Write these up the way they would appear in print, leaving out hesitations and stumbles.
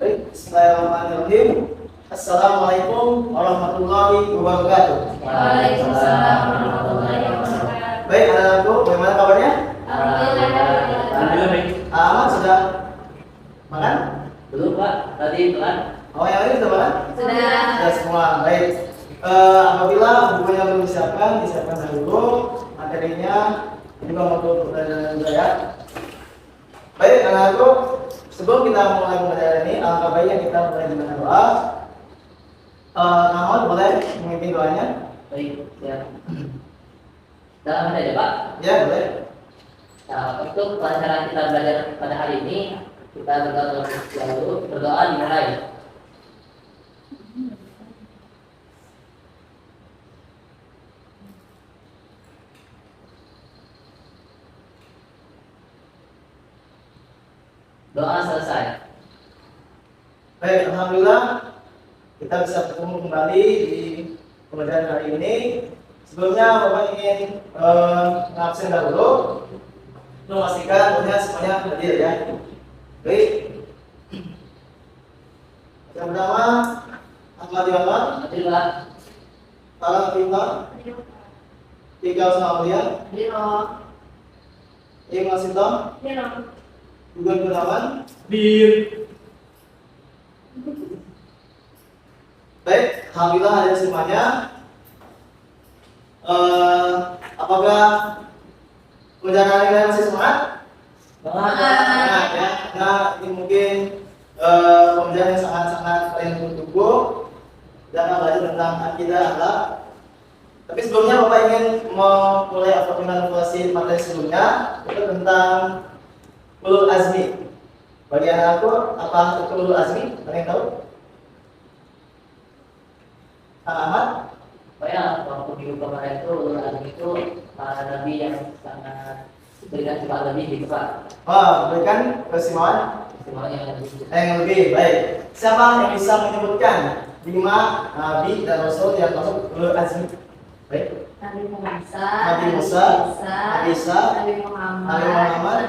Baik, bismillahirrahmanirrahim. Assalamualaikum warahmatullahi wabarakatuh. Waalaikumsalam warahmatullahi wabarakatuh. Baik, anak-anakku, bagaimana kabarnya? Alhamdulillah baik. Ahmad sudah makan? Belum Pak, tadi telat. Oh, yang lain sudah makan? Sudah. Sudah semua. Baik. Apabila bukunya belum disiapkan dahulu materinya juga untuk pelajaran juga ya. Baik, anak-anakku, sebelum kita mulai pembelajaran ini, alangkah baiknya kita mulai dengan doa. Ahmad boleh memimpin doanya? Baik, siap. Dalam aja Pak. Ya, boleh. Nah, untuk pelajaran kita belajar pada hari ini, kita berdoa dimulai. Doa selesai. Baik, alhamdulillah kita bisa bertemu kembali di pembelajaran hari ini. Sebelumnya Bapak ingin mengabsen dahulu memastikan bahwa semuanya hadir ya. Baik. Yang pertama Ahmad Yaman, Hadir Pak. Farah Fitnah, Tika Usmaulia, Ima Sintom, Gugun Gunawan, Baik, alhamdulillah hadir semuanya. Apakah pembelajaran kalian masih semangat? Semangat ya, karena ini mungkin pembelajaran yang sangat-sangat kalian tunggu dan akan belajar tentang akidah Allah. Tapi sebelumnya Bapak ingin memulai evaluasi materi sebelumnya itu tentang ulul azmi. Bagi anak-anakku, apa itu ulul azmi? Ada yang tahu? Kang Ahmad? Pokoknya waktu minggu kemarin itu ulul azmi itu para nabi yang sangat berikan sifat lebih gitu Pak. Berikan keistimewaan Semuanya yang lebih baik. Siapa yang bisa menyebutkan 5 nabi dan rasul yang masuk ulul azmi? Baik. Nabi Musa, Nabi Musa, Nabi Isa, Nabi Muhammad,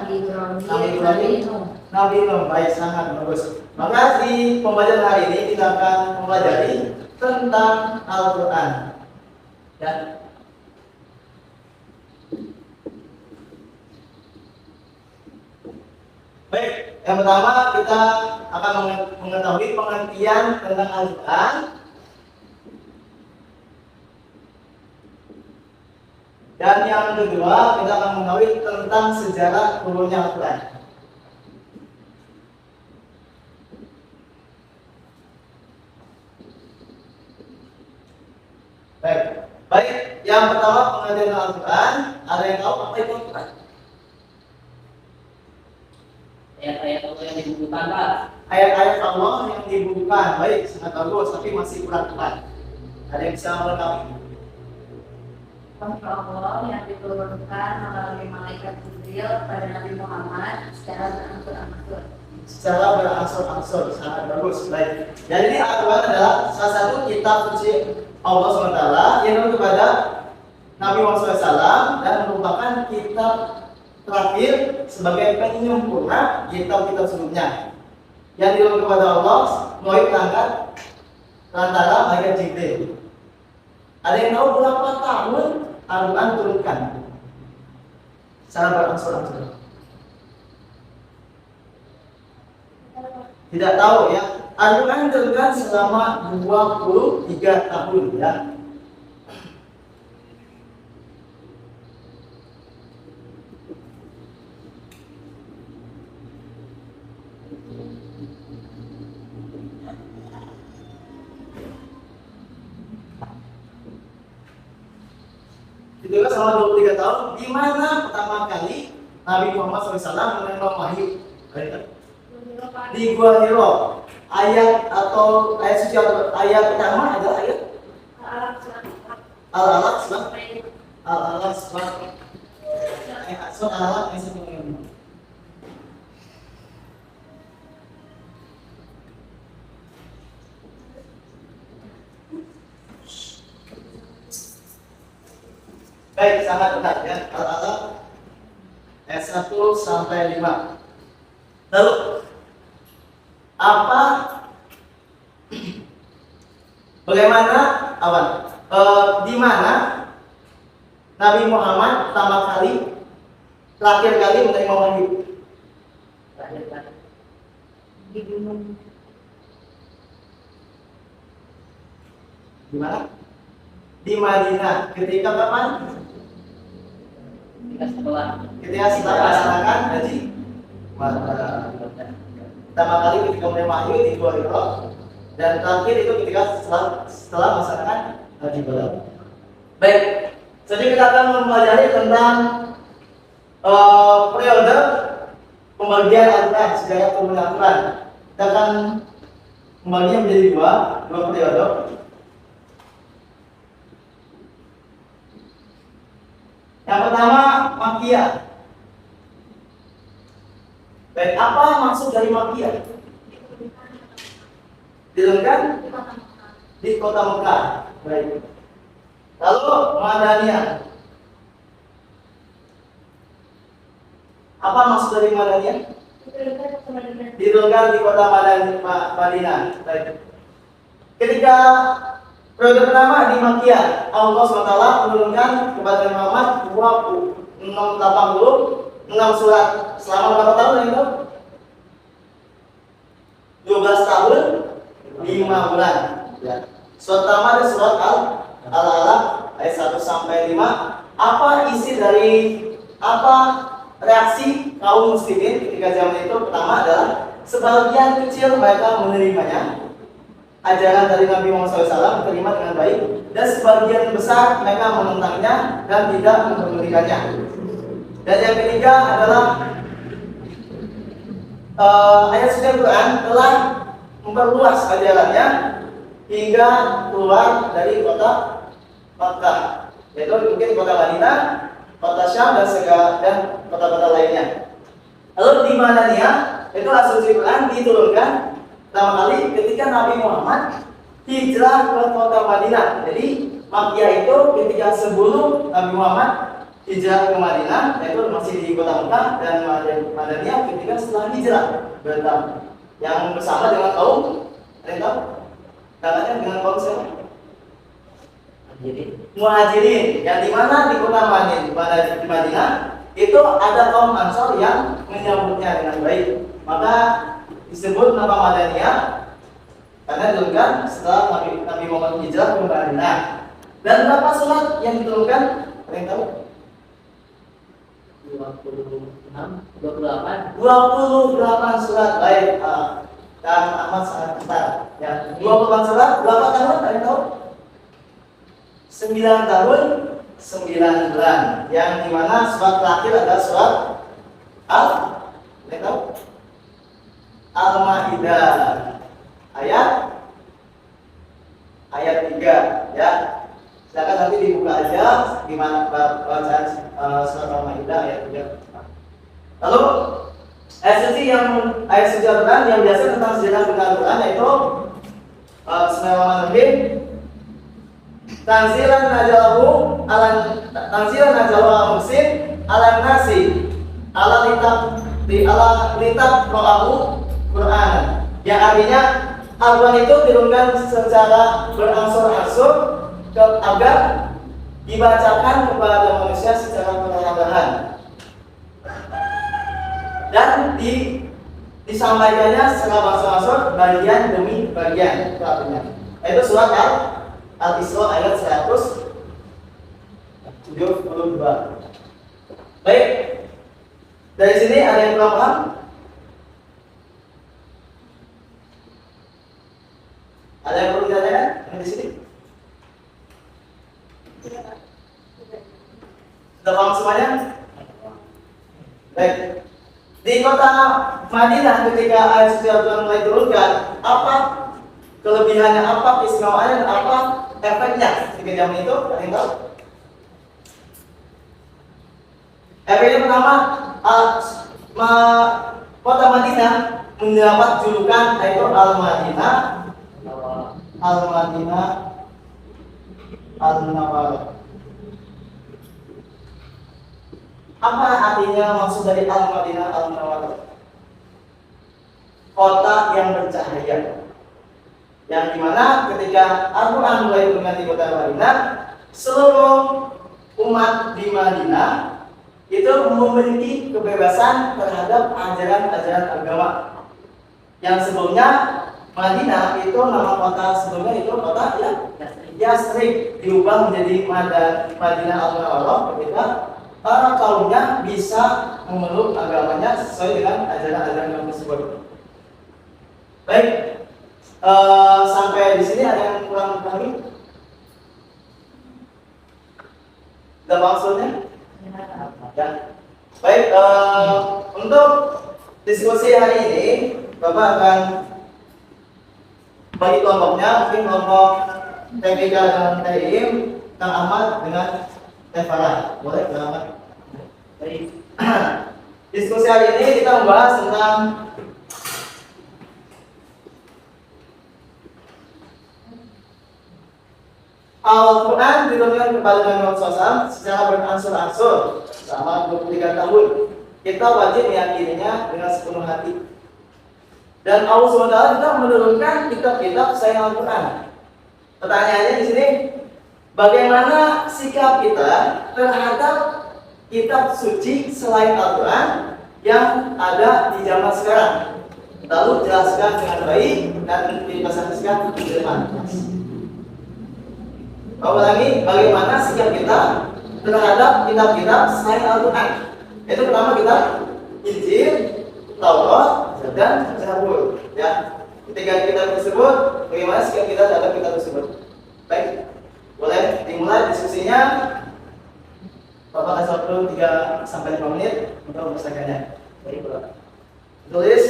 Nabi Ibrahim, Ibrahim, Nabi Nuh. Baik, sangat bagus. Maka di pembelajaran hari ini kita akan mempelajari tentang Al-Quran. Ya. Baik, yang pertama kita akan mengetahui pengertian tentang Al-Quran. Dan yang kedua kita akan mengetahui tentang sejarah turunnya Al-Quran. Baik. Yang pertama pengertian Al-Quran. Ada yang tahu apa itu Al-Quran? ayat-ayat Allah yang dibukukan Pak. Ayat-ayat Allah yang dibukukan. Baik, sangat bagus, tapi masih kurang tepat. Ada yang bisa melengkapi? Allah yang diturunkan melalui malaikat Jibril pada Nabi Muhammad secara berangsur-angsur. Secara berangsur-angsur, sangat bagus. Baik. Jadi Al-Quran adalah salah satu kitab suci Allah SWT yang turun kepada Nabi Muhammad SAW dan merupakan kitab terakhir sebagai penyempurna kitab-kitab sebelumnya yang diturunkan kepada Allah melalui perantara malaikat Jibril. Ada yang tahu berapa tahun Al-Quran turunkan secara berangsur-angsur? Tidak tahu ya. Al-Quran diturunkan selama 23 tahun ya. Itu selama 23 tahun, di mana pertama kali Nabi Muhammad SAW menerima wahyu? Di Gua Hiro. Ayat atau ayat suci ayat pertama adalah ayat Al-Alaq surat Al-Alaq surat Al-Alaq ayat 1. Baik, sangat benar ya. Al-Alaq ayat 1 sampai 5. Lalu apa Bagaimana awan? Di mana Nabi Muhammad pertama kali, terakhir kali menerima wahyu? Terakhir kali Di gunung. Di mana? Di Madinah. Ketika kapan? Ketika setelah melaksanakan haji wada. Pertama kali ketika menerima wahyu di Gua Hira, dan terakhir itu ketika setelah melaksanakan haji wada. Baik, jadi kita akan mempelajari tentang periode pembagian Al-Quran, sejarah turun Al-Quran. Kita akan membaginya menjadi dua periode. Yang pertama Makkiyah. Baik, apa maksud dari Makkiyah? Diturunkan di kota Mekah. Baik. Lalu Madaniyah. Apa maksud dari Madaniyah? Diturunkan di kota Madinah. Baik. Ketika periode pertama di Makkiyah, Allah SWT menurunkan kepada Muhammad 86 surat. Selama berapa tahun itu? 12 tahun 5 bulan. Ya. Surat pertama adalah surat Al-Alaq ayat 1 sampai 5. Apa isi dari reaksi kaum muslimin ketika zaman itu? Pertama adalah sebagian kecil mereka menerimanya, ajaran dari Nabi Muhammad SAW diterima dengan baik, dan sebagian besar mereka menentangnya dan tidak mempedulikannya. Dan yang ketiga adalah ayat suci Al-Quran telah memperluas ajarannya hingga keluar dari kota Makkah, yaitu mungkin kota Madinah, kota Syam dan kota-kota lainnya. Lalu di Madaniyah itu ayat suci Al-Quran diturunkan pertama kali ketika Nabi Muhammad hijrah ke kota Madinah. Jadi Makkiyah itu ketika sebelum Nabi Muhammad hijrah ke Madinah, yaitu masih di kota Mekah, dan Madaniyah ketika setelah hijrah bertahun yang bersama dengan kaum katanya dengan kaum siapa? Muhajirin. Yang dimana di kota Madinah itu ada kaum Ansor yang menyambutnya dengan baik, maka disebut nama Madaniyah karena diturunkan setelah Nabi Muhammad hijrah ke Madinah. Dan berapa surat yang diturunkan? Ada yang tahu? 28 surat. Baik, dan Ahmad sangat ketat. Ya, 28 surat. Berapa tahun? Ada yang tahu? 9 tahun 9 bulan. Yang dimana surat terakhir adalah surat Al-Maidah ayat 3, ya. Silakan nanti dibuka aja di mana bacaan surat Al-Maidah ayat 3. Lalu ayat suci Al-Quran yang biasa tentang sejarah Al-Quran yaitu Bismillahirrahmanirrahim. Tanzilan najalahu al-muhsin ala nasi ala litab ro'ahu Quran, yang artinya Al-Quran itu diturunkan secara berangsur-angsur agar dibacakan kepada manusia secara perlahan-lahan dan disampaikannya secara berangsur-angsur bagian demi bagian. Itu artinya. Itu surat Al-Isra ayat 172. Baik. Dari sini ada yang kurang paham? Ada yang perlu ditanyakan di sini? Sudah paham semuanya? Baik. Di kota Madinah ketika ayat suci Al-Quran mulai turunkan, apa kelebihannya, apa keistimewaannya, dan apa efeknya ketika zaman itu? Ada yang tahu? Efeknya pertama, kota Madinah mendapat julukan yaitu Al-Madinah Al-Munawwarah. Apa artinya maksud dari Al-Madinah Al-Munawwarah? Kota yang bercahaya. Yang dimana ketika Al-Quran mulai turun di kota Madinah, seluruh umat di Madinah itu memiliki kebebasan terhadap ajaran-ajaran agama. Yang sebelumnya Madinah itu nama kota sebelumnya itu kota Yasrib, diubah menjadi Madinah Al-Munawwarah ketika para kaumnya bisa memeluk agamanya sesuai dengan ajaran-ajaran yang tersebut. Baik, sampai di sini ada yang kurang paham? Tidak maksudnya? Ya. Baik, untuk diskusi hari ini, Bapak akan bagi kelompoknya, mungkin kelompok TPK dan TIM, Kang Ahmad dengan Teh Farah. Boleh, Kang Ahmad? Baik. Diskusi hari ini kita membahas tentang Al-Quran diturunkan kepada Nabi Muhammad SAW secara berangsur-angsur selama 23 tahun. Kita wajib meyakininya dengan sepenuh hati. Dan Allah SWT juga menurunkan kitab-kitab selain Al-Quran. Pertanyaannya di sini, bagaimana sikap kita terhadap kitab suci selain Al-Quran yang ada di zaman sekarang? Lalu jelaskan dengan baik dan dipesankan di depan. Lagi, bagaimana sikap kita terhadap kitab-kitab selain Al-Quran? Itu pertama kita Injil, Taurat, dan Zabur. Ya, ketiga kitab tersebut, bagaimana sikap kita terhadap kitab tersebut? Baik, boleh dimulai diskusinya. Bapak kasih waktu 3-5 menit untuk menyelesaikannya. Baik, Bapak. Tulis,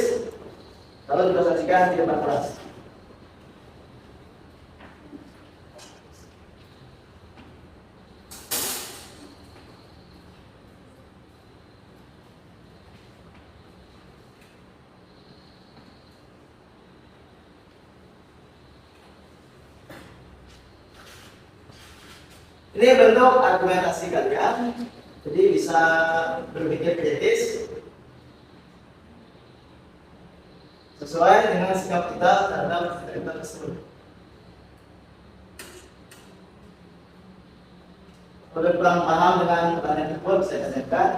lalu dipresentasikan di depan kelas. Ini bentuk argumentasi kalian, jadi bisa berpikir kritis sesuai dengan sikap kita terhadap cerita tersebut. Kalau kurang paham dengan pertanyaan tersebut, bisa tanyakan.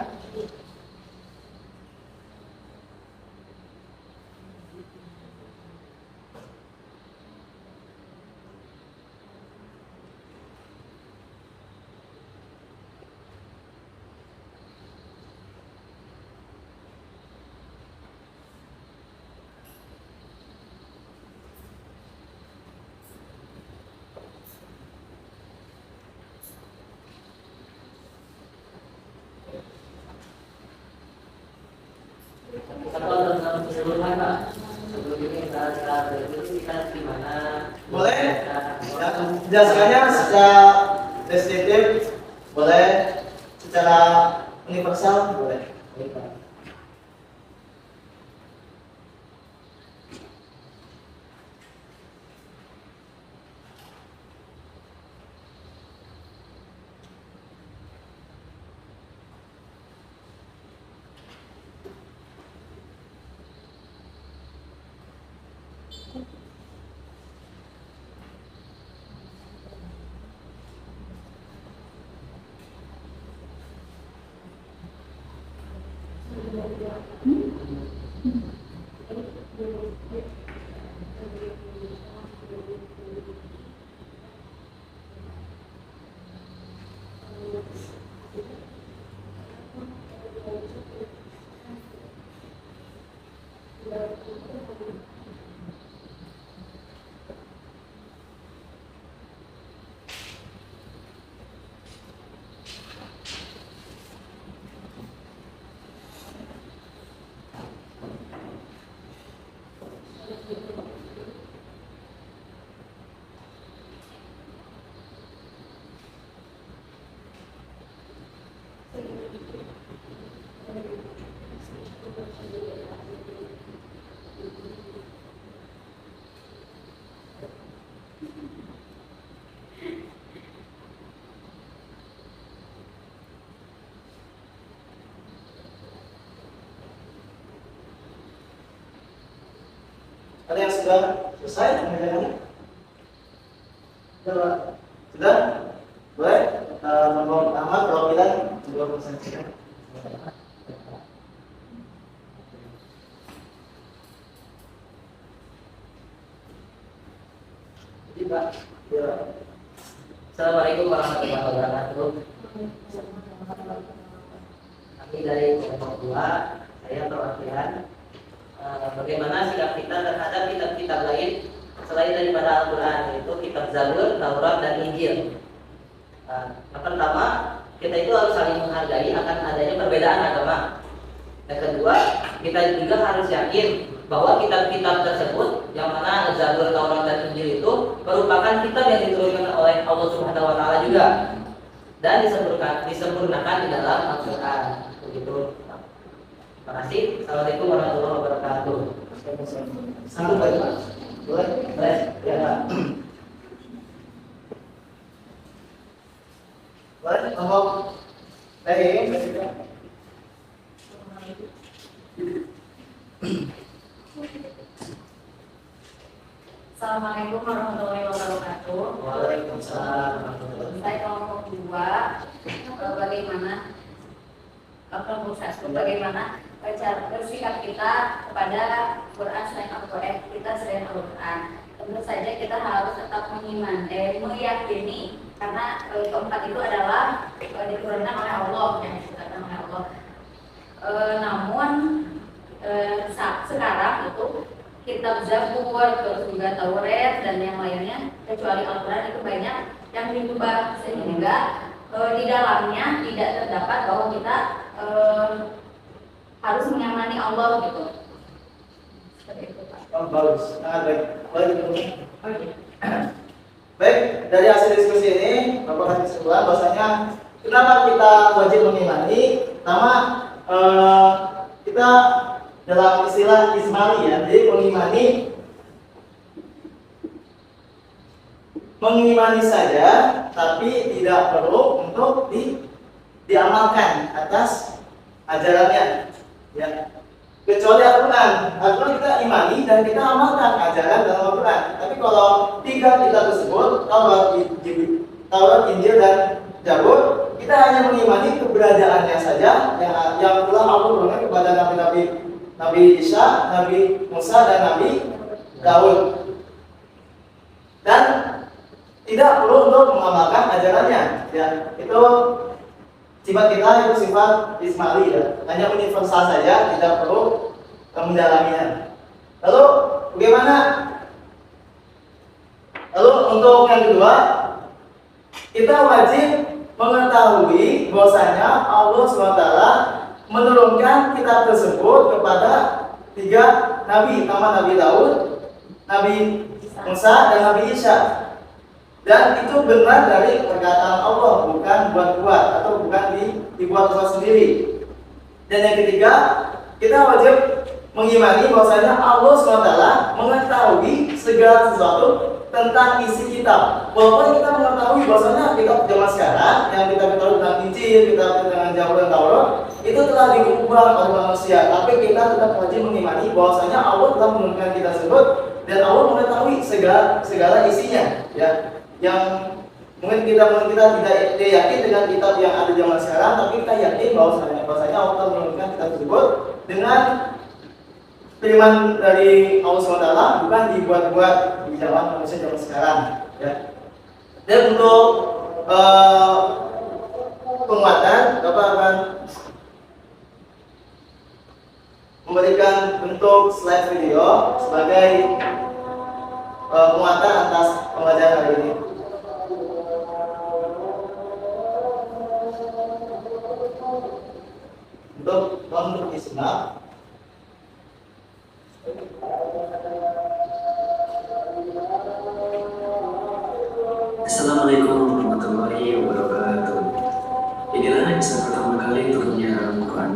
Boleh? Ya, jelaskannya secara deskriptif, boleh secara universal, boleh. Ada yang sudah selesai mengerjakannya? Sudah? Boleh? Nombor Ahmad kalau kita 20%. Pak. Ya. Assalamualaikum warahmatullahi wabarakatuh. Kami dari kelompok 2, saya perwakilan bagaimana sikap kita terhadap kitab-kitab lain selain daripada Al-Quran, yaitu kitab Zabur, Taurat, dan Injil. Yang pertama, kita itu harus saling menghargai akan adanya perbedaan agama. Yang kedua, kita juga harus yakin bahwa kitab-kitab tersebut yang mana Zabur, Taurat, dan Injil itu merupakan kitab yang diturunkan oleh Allah Subhanahu wa taala juga dan disempurnakan di dalam Al-Qur'an. Begitu. Terima kasih. Assalamualaikum warahmatullahi wabarakatuh. Satu lagi, Pak. Boleh? Boleh. Ya, Pak. Boleh? Nombor lagi. Assalamualaikum warahmatullahi wabarakatuh. Waalaikumsalam. Saya kelompok 2. Bagaimana cara bersikap kita kepada Quran selain Al-Quran, kita selain Al-Quran. Tentu saja kita harus tetap meyakini karena keempat itu adalah diturunkan oleh Allah, yang disebutkan oleh Allah. Namun sekarang itu kitab Zabur, terus juga Taurat dan yang lainnya kecuali Al-Quran itu banyak yang diubah sehingga di dalamnya tidak terdapat bahwa kita harus menyamani Allah gitu. Seperti itu, Pak. Oh, bagus, sangat baik. Baik. Baik, dari hasil diskusi ini merupakan kesimpulan bahwasanya kenapa kita wajib mengimani. Pertama, kita dalam istilah Ismaili ya, jadi mengimani saja, tapi tidak perlu untuk diamalkan atas ajarannya, ya. Kecuali Al-Quran, Al-Quran kita imani dan kita amalkan ajaran dalam Al-Quran. Tapi kalau tiga kitab tersebut, Taurat, Injil, dan Zabur, kita hanya mengimani keberadaannya saja yang telah Allah turunkan kepada Nabi Isa, Nabi Musa, dan Nabi Daud. Dan tidak perlu untuk mengamalkan ajarannya, ya. Itu sifat kita, itu sifat Ismaili, ya. Hanya universal saja, tidak perlu mendalaminya. Lalu bagaimana? Lalu untuk yang kedua, kita wajib mengetahui bahwasanya Allah SWT menurunkan kitab tersebut kepada tiga nabi, nama Nabi Daud, Nabi Musa, dan Nabi Isa. Dan itu benar dari perkataan Allah, bukan buat-buat atau bukan dibuat-buat sendiri. Dan yang ketiga, kita wajib mengimani bahwasanya Allah SWT mengetahui segala sesuatu tentang isi kitab. Walaupun kita mengetahui bahwasanya kitab zaman sekarang yang kita ketahui tentang Injil, kita dengan Zabur dan Taurat itu telah diubah oleh manusia, tapi kita tetap wajib mengimani bahwasanya Allah telah menurunkan kitab tersebut dan Allah mengetahui segala isinya, ya. Yang mungkin kita tidak yakin dengan kitab yang ada zaman sekarang, tapi kita yakin bahwasanya Allah telah menurunkan kitab tersebut dengan firman dari Allah SWT, bukan dibuat-buat di zaman manusia zaman sekarang, ya. Dan untuk penguatan, Bapak akan memberikan bentuk slide video sebagai penguatan atas pembelajaran hari ini. Untuk disimak. Assalamualaikum warahmatullahi wabarakatuh. Inilah kisah pertama kali turunnya Al-Quran.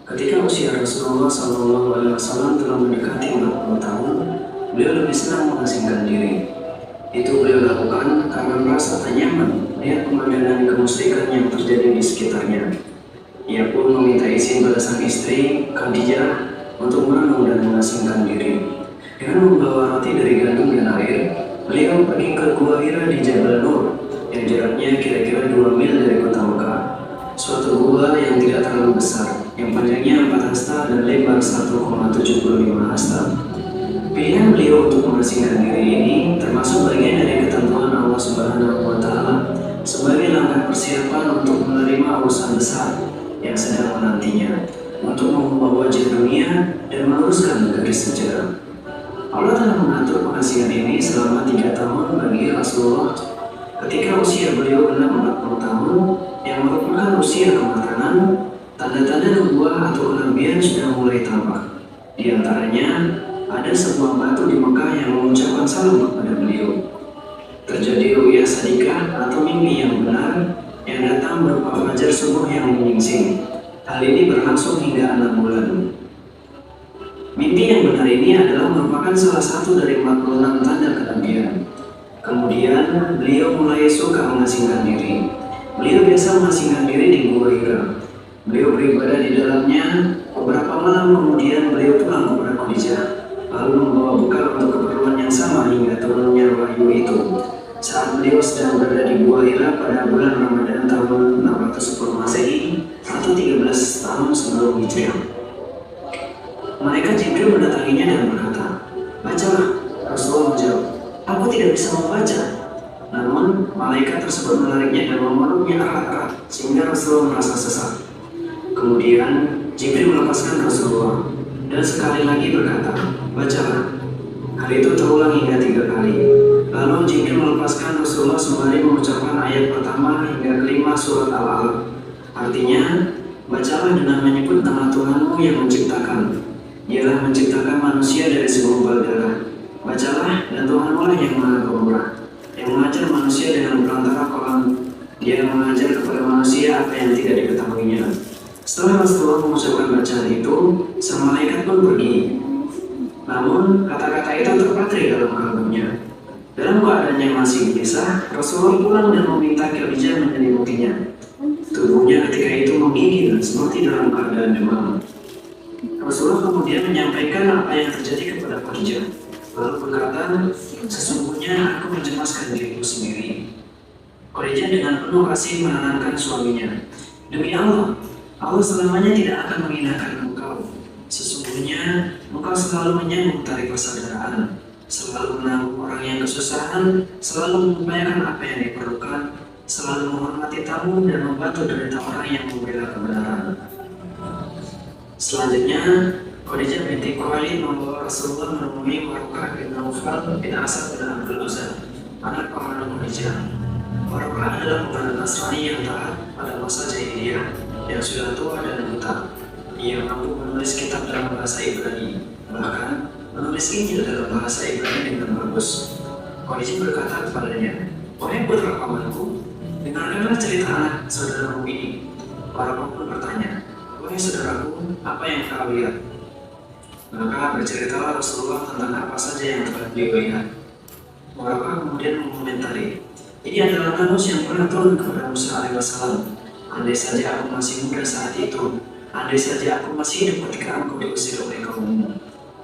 Ketika usia Rasulullah SAW telah mendekati 40 tahun, beliau lebih senang mengasingkan diri. Itu beliau lakukan karena merasa tak nyaman melihat pemandangan kemusyrikan yang terjadi di sekitarnya. Ia pun meminta izin pada sang istri, Khadijah, untuk merenung dan mengasingkan diri. Dengan membawa roti dari gandum dan air, Beliau pergi ke Gua Hira di Jabal Nur yang jaraknya kira-kira 2 mil dari kota Mekah. Suatu gua yang tidak terlalu besar, yang panjangnya 4 hasta dan lebar 1,75 hasta. Pilihan beliau untuk mengasingkan diri ini termasuk bagian dari ketentuan Allah Subhanahu wa Ta'ala sebagai langkah persiapan untuk menerima urusan besar yang sedang menantinya untuk mengubah wajah dunia dan meluruskan garis sejarah. Allah telah mengatur pengasingan ini selama 3 tahun bagi Rasulullah ketika usia beliau genap 40 tahun yang merupakan usia kematangan. Tanda-tanda nubuah atau kenabian sudah mulai tampak. Di antaranya ada sebuah batu di Mekah yang mengucapkan salam kepada beliau. Terjadi ru'yah sadikah atau mimpi yang benar yang datang berupa fajar subuh yang menyingsing. Hal ini berlangsung hingga 6 bulan. Mimpi yang benar ini adalah merupakan salah satu dari 46 tanda kenabian. Kemudian beliau mulai suka mengasingkan diri. Beliau biasa mengasingkan diri di Gua Hira. Beliau beribadah di dalamnya. Beberapa malam kemudian beliau pulang kepada Khadijah, lalu membawa bekal untuk keperluan yang sama hingga turunnya wahyu itu. Saat beliau sedang berada di Gua Hira pada bulan Ramadan tahun 610 Masehi atau 13 tahun sebelum Hijriah. Malaikat Jibril mendatanginya dan berkata, "Bacalah." Rasulullah menjawab, "Aku tidak bisa membaca." Namun, malaikat tersebut menariknya dan memeluknya erat-erat sehingga Rasulullah merasa sesak. Kemudian, Jibril melepaskan Rasulullah dan sekali lagi berkata, "Bacalah." Hal itu terulang hingga 3 kali. Lalu Jibril melepaskan Rasulullah sembari mengucapkan ayat pertama hingga kelima surat Al-Alaq. Artinya, bacalah dengan menyebut nama Tuhanmu yang menciptakan. Dialah menciptakan manusia dari segumpal darah. Bacalah, dan Tuhanmu lah yang Maha Pemurah, yang mengajar manusia dengan perantara kolam. Dia mengajar kepada manusia apa yang tidak diketahuinya. Setelah Rasulullah mengucapkan bacaan itu, sang malaikat pun pergi. Namun, kata-kata itu terpatri dalam kalbunya. Dalam keadaannya masih gelisah, Rasulullah pulang dan meminta Khadijah menyelimutinya. Tubuhnya ketika itu menggigil seperti dalam keadaan demam. Rasulullah kemudian menyampaikan apa yang terjadi kepada Khadijah, lalu berkata, "Sesungguhnya aku mencemaskan diriku sendiri." Khadijah dengan penuh kasih menenangkan suaminya, "Demi Allah, Allah selamanya tidak akan menghinakan engkau. Sesungguhnya engkau selalu menyambung tali persaudaraan, selalu menanggung orang yang kesusahan, selalu mengupayakan apa yang diperlukan, selalu menghormati tamu dan membantu derita orang yang membela kebenaran." Selanjutnya, Khadijah binti Khuwailid membawa Rasulullah menemui Waraqah bin Naufal bin Asad bin Abdul Uzza, anak paman Khadijah. Waraqah adalah penganut Nasrani yang taat pada masa jahiliyah, yang sudah tua dan buta. Ia mampu menulis kitab dalam bahasa Ibrani, bahkan menulis Injil dalam bahasa Ibrani dengan bagus. Khadijah berkata kepadanya, "Wahai putra pamanku, dengarkanlah cerita anak saudaramu ini." Waraqah pun bertanya, "Wahai saudaraku, apa yang kau lihat?" Maka berceritalah Rasulullah tentang apa saja yang telah beliau lihat. Waraqah kemudian mengomentari, "Ini adalah kamus yang pernah turun kepada Musa alaihissalam. Andai saja aku masih muda saat itu, andai saja aku masih hidup ketika engkau diusir oleh kaummu."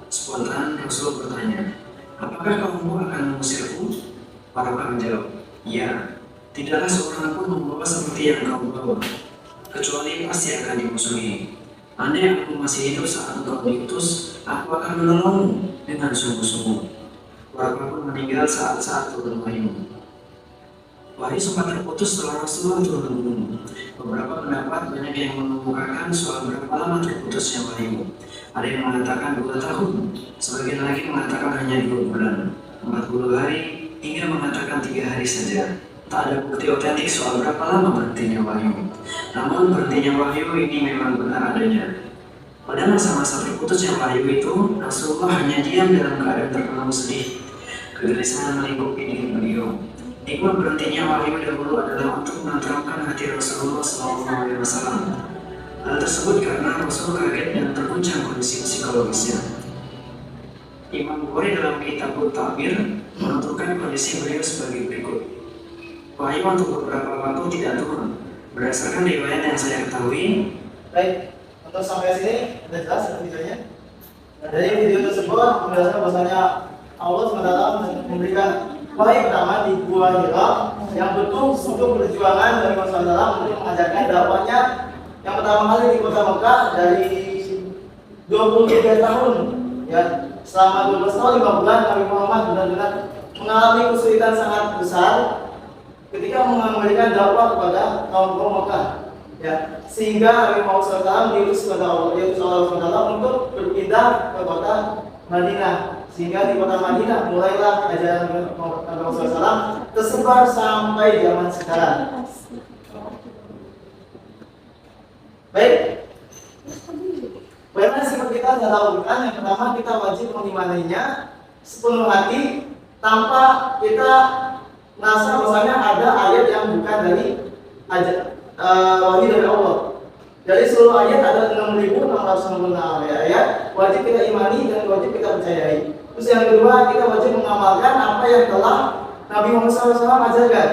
Spontan Rasulullah bertanya, "Apakah kaummu akan mengusirku?" Waraqah menjawab, "Ya, tidaklah seorang pun membawa seperti yang kau bawa, kecuali pasti akan dimusuhi. Andai aku masih hidup saat engkau diutus, aku akan menolongmu dengan sungguh-sungguh." Waraqah pun meninggal saat turun wahyu. Wahyu sempat terputus setelah Rasulullah turun gunung. Beberapa pendapat banyak yang mengemukakan soal berapa lama terputusnya wahyu. Ada yang mengatakan 2 tahun, sebagian lagi mengatakan hanya 2 bulan, 40 hari, hingga mengatakan 3 hari saja. Tak ada bukti otentik soal berapa lama berhentinya wahyu. Namun berhentinya wahyu ini memang benar adanya. Pada masa-masa terputusnya wahyu itu, Rasulullah hanya diam dalam keadaan terkenal sedih. Kegelisahan melingkupi diri beliau. Hikmah berhentinya wahyu dahulu adalah untuk menenteramkan hati Rasulullah SAW. Hal tersebut karena Rasul kaget dan terguncang kondisi psikologisnya. Imam Bukhari dalam kitab At-Ta'bir menentukan kondisi beliau sebagai berikut. Wahyu untuk beberapa waktu tidak turun. Berdasarkan riwayat yang saya ketahui, Baik, untuk sampai sini sudah jelas videonya. Nah, dari video tersebut menjelaskan bahwasanya Allah SWT memberikan wahyu pertama di Gua Hira yang butuh untuk perjuangan dari Rasulullah untuk mengajarkan dakwahnya yang pertama kali di kota Mekah dari 23 tahun ya, selama 12 tahun 5 bulan Nabi Muhammad benar-benar mengalami kesulitan sangat besar ketika memberikan dakwah kepada kaum Mekah ya, sehingga Nabi Muhammad SAW diutus kepada Allah untuk berpindah ke kota Madinah, sehingga di kota Madinah mulailah ajaran Nabi Muhammad SAW tersebar sampai zaman sekarang. Baik, bagaimana sifat kita dalam Al-Quran? Yang pertama, kita wajib mengimaninya sepenuh hati tanpa kita merasa bahwasanya ada ayat yang bukan dari wahyu dari Allah. Dari seluruh ayat ada 6.666 ayat, wajib kita imani dan wajib kita percayai. Terus yang kedua, kita wajib mengamalkan apa yang telah Nabi Muhammad SAW ajarkan.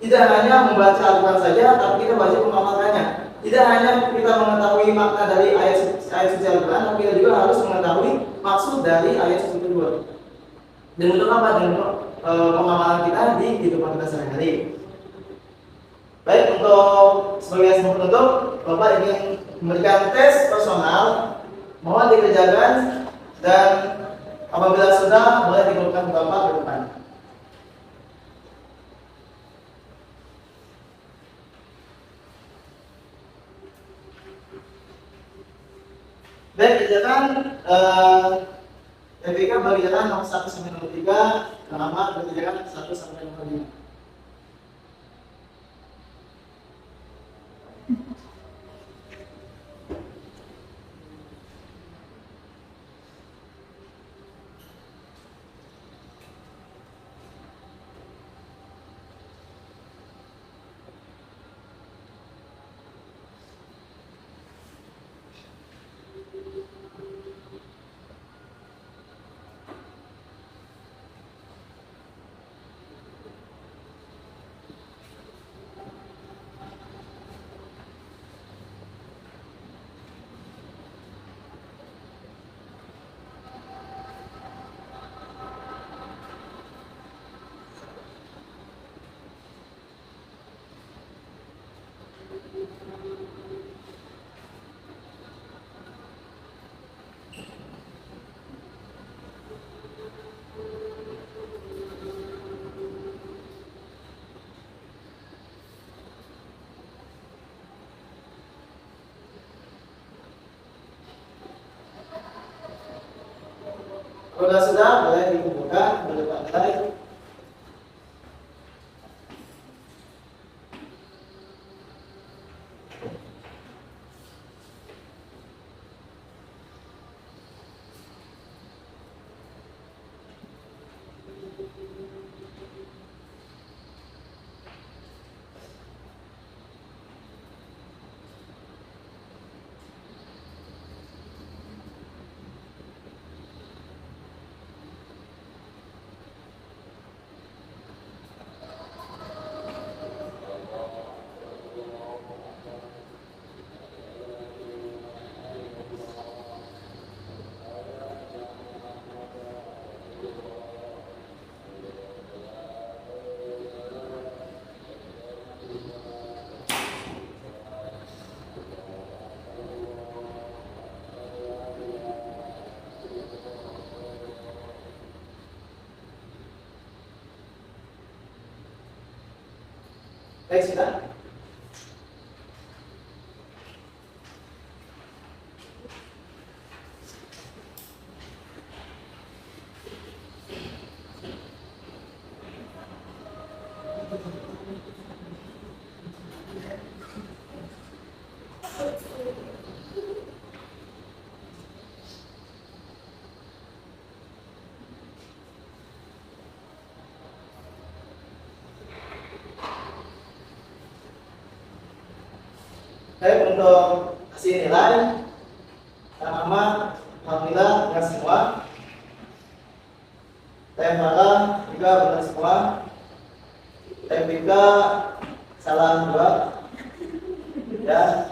Tidak hanya membaca Al-Quran saja, tapi kita wajib mengamalkannya. Tidak hanya kita mengetahui makna dari ayat suci Al-Quran, tapi kita juga harus mengetahui maksud dari ayat suci kedua. Dan untuk apa? Dan untuk pengamalan kita di kehidupan kita sehari-hari. Baik, untuk sebagai penutup, Bapak ingin memberikan tes personal, mohon dikerjakan dan apabila sudah boleh dikeluarkan Bapak ke depan. Baik, kerjakan TPK bagi jalan nomor 1 sampai nomor 3, nama dan kerjakan 1 sampai nomor 5. Kalau sudah, boleh dibuka berdepan. Baik, sudah. Baik, untuk hasil nilai sama alhamdulillah benar semua. TMH juga benar semua. TMBK salah 2 ya.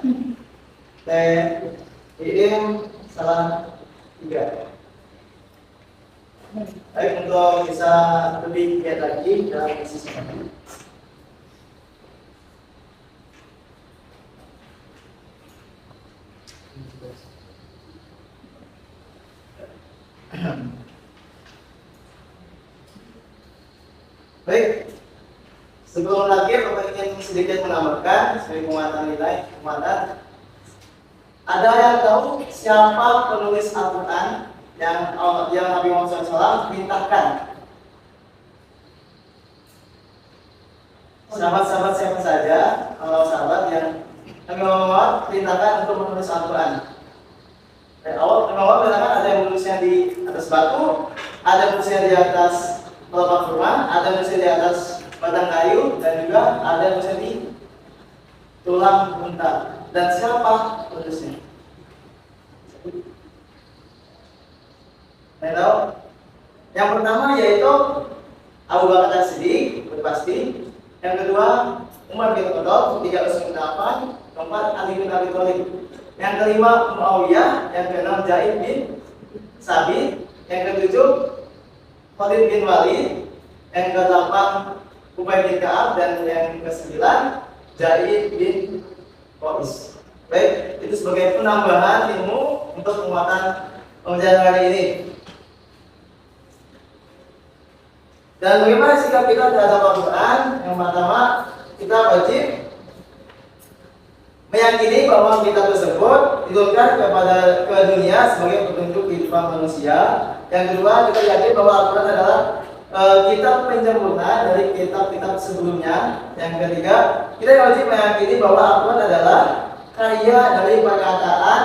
TIM salah 3. Baik, untuk bisa lebih giat lagi dalam sisi ini. Baik, sebelum lagi Bapak ingin sedikit menambahkan sebagai penguatan nilai penguatan. Ada yang tahu siapa penulis Al-Quran yang Nabi Muhammad SAW perintahkan? Sahabat-sahabat siapa saja, sahabat yang Nabi Muhammad perintahkan untuk menulis Al-Quran? Dari awal Nabi Muhammad perintahkan ada yang menulisnya di atas batu, ada yang menulisnya di atas telapak kurma, ada yang menulisnya di atas batang kayu, dan juga ada yang menulisnya di tulang unta. Dan siapa penulisnya? Saya tahu. Yang pertama yaitu Abu Bakar As-Siddiq, pasti. Yang kedua Umar bin Khattab, ketiga Utsman bin Affan, keempat Ali bin Abi Thalib. Yang kelima Muawiyah, yang keenam Zaid bin Sabit, yang ketujuh Khalid bin Walid, yang kedelapan Ubay bin Ka'ab, dan yang kesembilan Zaid bin Qais. Baik, itu sebagai penambahan ilmu untuk penguatan pembelajaran kali ini. Dan bagaimana sikap kita terhadap Al-Quran? Yang pertama, kita wajib meyakini bahwa kitab tersebut diturunkan ke dunia sebagai petunjuk kehidupan manusia. Yang kedua, kita yakin bahwa Al-Quran adalah kitab penyempurna dari kitab-kitab sebelumnya. Yang ketiga, kita wajib meyakini bahwa Al-Quran adalah karya dari perkataan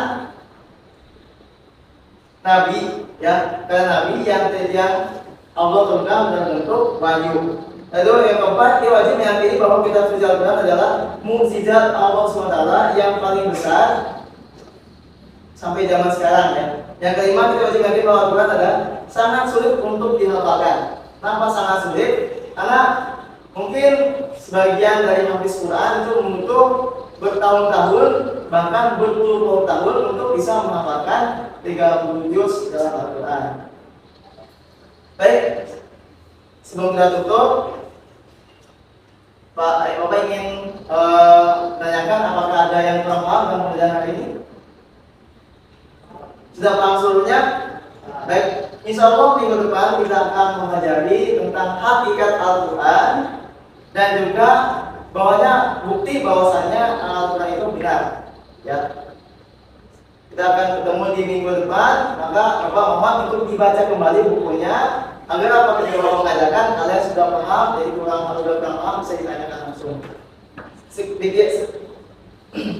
Nabi, ya, karena Nabi yang Allah turunkan dalam bentuk wahyu. Lalu yang keempat, kita wajib meyakini bahwa kitab suci Al-Quran adalah mukjizat Allah SWT yang paling besar sampai zaman sekarang, ya. Yang kelima, kita wajib meyakini bahwa Al-Quran adalah sangat sulit untuk dihafalkan. Kenapa sangat sulit? Karena mungkin sebagian dari hafiz Quran itu membutuh bertahun-tahun, bahkan berpuluh-puluh tahun untuk bisa menghafalkan 30 juz dalam Al-Quran. Baik, sebelum kita tutup, Bapak ingin menanyakan apakah ada yang kurang paham dalam pembelajaran hari ini? Sudah paham seluruhnya? Baik, insya Allah minggu depan kita akan mempelajari tentang hakikat Al-Quran dan juga bukti bahwasanya Al-Quran itu benar. Ya, kita akan ketemu di minggu depan. Maka Bapak mohon untuk dibaca kembali bukunya agar apa yang Bapak mengajarkan kalian sudah paham, jadi kurang paham bisa ditanyakan langsung.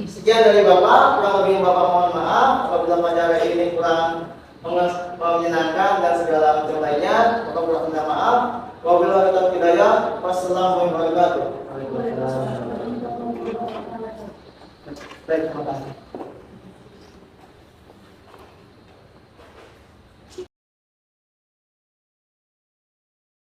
Sekian dari Bapak, kurang lebih Bapak mohon maaf apabila pelajaran ini kurang menyenangkan dan segala macam lainnya. Bapak kurang minta maaf. Wabillahi taufiq hidayah. Wassalamualaikum warahmatullahi wabarakatuh. Baik, terima kasih.